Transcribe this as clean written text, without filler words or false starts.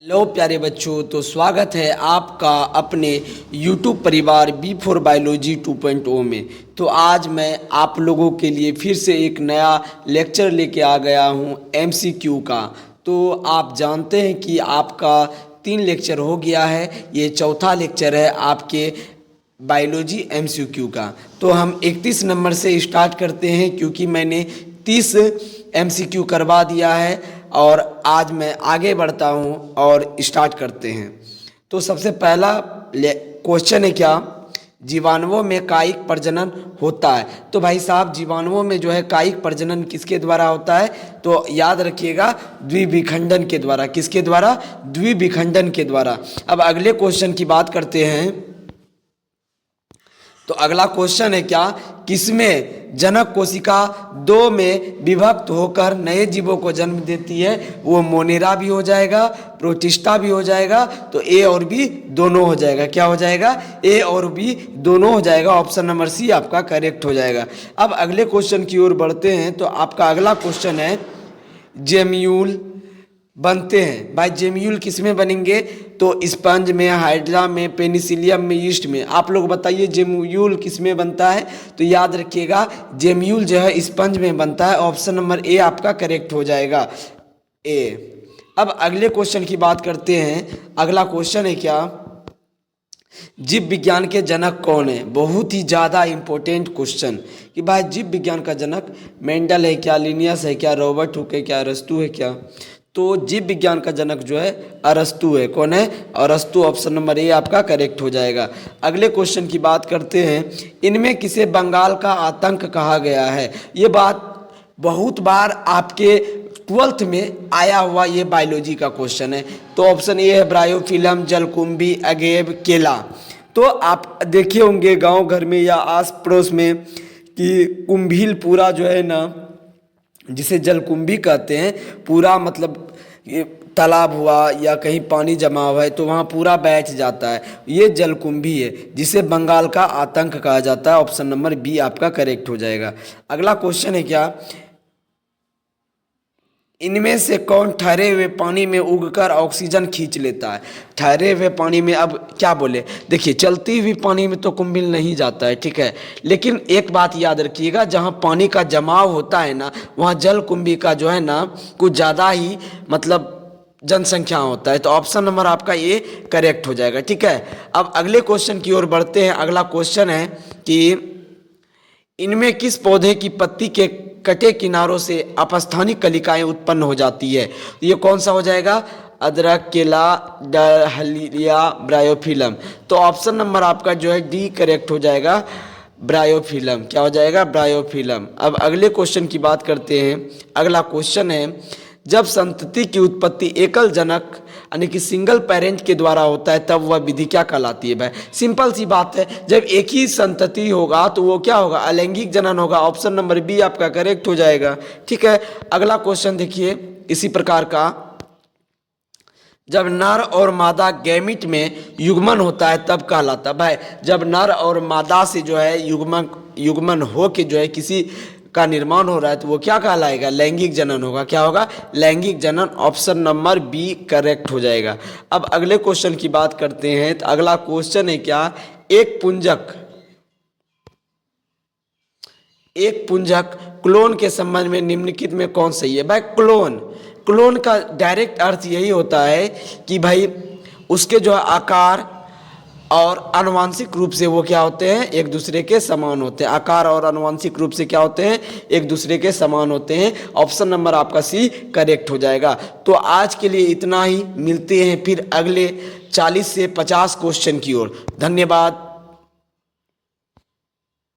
Hello प्यारे बच्चों, तो स्वागत है आपका अपने YouTube परिवार बी फॉर बायोलॉजी 2.0 में। तो आज मैं आप लोगों के लिए फिर से एक नया लेक्चर लेके आ गया हूँ MCQ का। तो आप जानते हैं कि आपका 3 लेक्चर हो गया है, ये चौथा लेक्चर है आपके बायोलॉजी MCQ का। तो हम 31 नंबर से स्टार्ट करते हैं क्योंकि मैंने 30 MCQ करवा दिया है और आज मैं आगे बढ़ता हूँ और स्टार्ट करते हैं। तो सबसे पहला क्वेश्चन है क्या, जीवाणुओं में कायिक प्रजनन होता है। तो भाई साहब, जीवाणुओं में जो है कायिक प्रजनन किसके द्वारा होता है? तो याद रखिएगा, द्विविखंडन के द्वारा। किसके द्वारा? द्विविखंडन के द्वारा। अब अगले क्वेश्चन की बात करते हैं। तो अगला क्वेश्चन है क्या, किसमें जनक कोशिका 2 में विभक्त होकर नए जीवों को जन्म देती है? वो मोनेरा भी हो जाएगा, प्रोटिस्टा भी हो जाएगा, तो ए और बी दोनों हो जाएगा। क्या हो जाएगा? ए और बी दोनों हो जाएगा। ऑप्शन नंबर सी आपका करेक्ट हो जाएगा। अब अगले क्वेश्चन की ओर बढ़ते हैं। तो आपका अगला क्वेश्चन है, जेम्यूल बनते हैं। भाई जेम्यूल किस में बनेंगे? तो स्पंज में, हाइड्रा में, पेनिसिलियम में, यीस्ट में। आप लोग बताइए जेम्यूल किस में बनता है? तो याद रखिएगा, जेम्यूल जो है स्पंज में बनता है। ऑप्शन नंबर ए आपका करेक्ट हो जाएगा, ए। अब अगले क्वेश्चन की बात करते हैं। अगला क्वेश्चन है क्या, जीव विज्ञान के जनक कौन है? बहुत ही ज़्यादा इंपॉर्टेंट क्वेश्चन कि भाई जीव विज्ञान का जनक मेंडल है क्या, लिनियस है क्या, रॉबर्ट हुक है क्या, अरस्तू है क्या? तो जीव विज्ञान का जनक जो है अरस्तू है। कौन है? अरस्तू। ऑप्शन नंबर ए आपका करेक्ट हो जाएगा। अगले क्वेश्चन की बात करते हैं। इनमें किसे बंगाल का आतंक कहा गया है? ये बात बहुत बार आपके 12th में आया हुआ ये बायोलॉजी का क्वेश्चन है। तो ऑप्शन ए है ब्रायोफिलम, जलकुंभी, अगेव, केला। तो आप देखे होंगे गांव घर में या आस पड़ोस में कि कुंभील पूरा जो है ना, जिसे जलकुंभी कहते हैं, पूरा मतलब तालाब हुआ या कहीं पानी जमा हुआ है तो वहाँ पूरा बैठ जाता है, ये जलकुंभी है, जिसे बंगाल का आतंक कहा जाता है। ऑप्शन नंबर बी आपका करेक्ट हो जाएगा। अगला क्वेश्चन है क्या, इनमें से कौन ठहरे हुए पानी में उगकर ऑक्सीजन खींच लेता है? ठहरे हुए पानी में, अब क्या बोले, देखिए चलती हुई पानी में तो कुंभील नहीं जाता है, ठीक है, लेकिन एक बात याद रखिएगा, जहाँ पानी का जमाव होता है ना, वहाँ जल कुंभी का जो है ना कुछ ज़्यादा ही मतलब जनसंख्या होता है। तो ऑप्शन नंबर आपका ये करेक्ट हो जाएगा, ठीक है। अब अगले क्वेश्चन की ओर बढ़ते हैं। अगला क्वेश्चन है कि इनमें किस पौधे की पत्ती के कटे किनारों से अपस्थानिक कलिकाएं उत्पन्न हो जाती है? ये कौन सा हो जाएगा? अदरक, केला, डहलिया, ब्रायोफिलम। तो ऑप्शन नंबर आपका जो है डी करेक्ट हो जाएगा, ब्रायोफिलम। क्या हो जाएगा? ब्रायोफिलम। अब अगले क्वेश्चन की बात करते हैं। अगला क्वेश्चन है, जब संतति की उत्पत्ति एकल जनक यानी कि सिंगल पेरेंट के द्वारा होता है तब वह विधि क्या कहलाती है? भाई सिंपल सी बात है, जब एक ही संतति होगा तो वो क्या होगा? अलैंगिक जनन होगा। ऑप्शन नंबर बी आपका करेक्ट हो जाएगा, ठीक है। अगला क्वेश्चन देखिए इसी प्रकार का, जब नर और मादा गैमिट में युग्मन होता है तब कहलाता है? भाई जब नर और मादा से जो है युग्मन हो के जो है किसी का निर्माण हो रहा है तो वो क्या कहलाएगा? लैंगिक जनन होगा। क्या होगा? लैंगिक जनन। ऑप्शन नंबर बी करेक्ट हो जाएगा। अब अगले क्वेश्चन की बात करते हैं। तो अगला क्वेश्चन है क्या, एक पुंजक क्लोन के संबंध में निम्नलिखित में कौन सही है? भाई क्लोन का डायरेक्ट अर्थ यही होता है कि भाई उसके जो आकार और आनुवांशिक रूप से वो क्या होते हैं? एक दूसरे के समान होते हैं। आकार और आनुवांशिक रूप से क्या होते हैं? एक दूसरे के समान होते हैं। ऑप्शन नंबर आपका सी करेक्ट हो जाएगा। तो आज के लिए इतना ही, मिलते हैं फिर अगले 40 से 50 क्वेश्चन की ओर। धन्यवाद।